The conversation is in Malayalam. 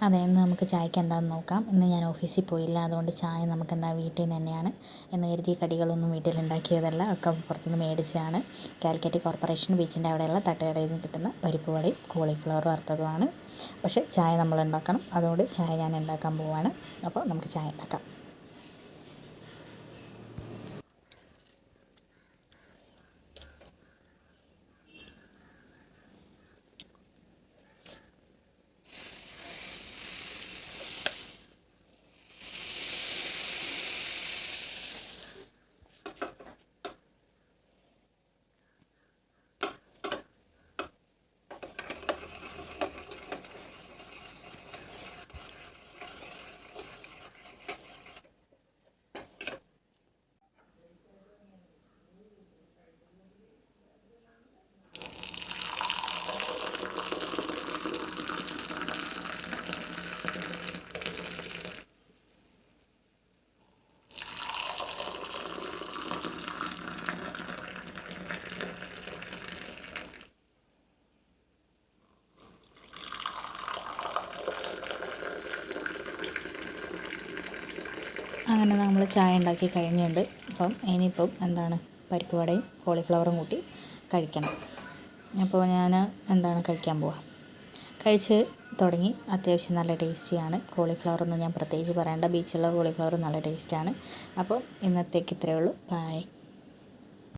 അതെ, ഇന്ന് നമുക്ക് ചായക്ക് എന്താണെന്ന് നോക്കാം. ഇന്ന് ഞാൻ ഓഫീസിൽ പോയില്ല, അതുകൊണ്ട് ചായ നമുക്കെന്താ വീട്ടിൽ നിന്ന് തന്നെയാണ്. എന്ന് കരുതി കടികളൊന്നും വീട്ടിലുണ്ടാക്കിയതല്ല, ഒക്കെ പുറത്തുനിന്ന് മേടിച്ചതാണ്. കാലിക്കറ്റ് കോർപ്പറേഷൻ ബീച്ചിൻ്റെ അവിടെയുള്ള തട്ടുകടയിൽ നിന്ന് കിട്ടുന്ന പരിപ്പ് വടയും കോളിഫ്ലവർ വറുത്തതുമാണ്. പക്ഷേ ചായ നമ്മൾ ഉണ്ടാക്കണം, അതുകൊണ്ട് ചായ ഞാൻ ഉണ്ടാക്കാൻ പോവുകയാണ്. അപ്പോൾ നമുക്ക് ചായ ഉണ്ടാക്കാം. അങ്ങനെ നമ്മൾ ചായ ഉണ്ടാക്കി കഴിഞ്ഞിട്ടുണ്ട്. അപ്പം ഇനിയിപ്പം എന്താണ്, പരിപ്പ് വടയും കോളിഫ്ലവറും കൂട്ടി കഴിക്കണം. അപ്പോൾ ഞാൻ കഴിക്കാൻ പോവാം. കഴിച്ച് തുടങ്ങി. അത്യാവശ്യം നല്ല ടേസ്റ്റിയാണ്. കോളിഫ്ലവറൊന്നും ഞാൻ പ്രത്യേകിച്ച് പറയേണ്ട, ബീച്ചിലുള്ള കോളിഫ്ലവർ നല്ല ടേസ്റ്റാണ്. അപ്പോൾ ഇന്നത്തേക്ക് ഇത്രയേ ഉള്ളൂ. ബൈ.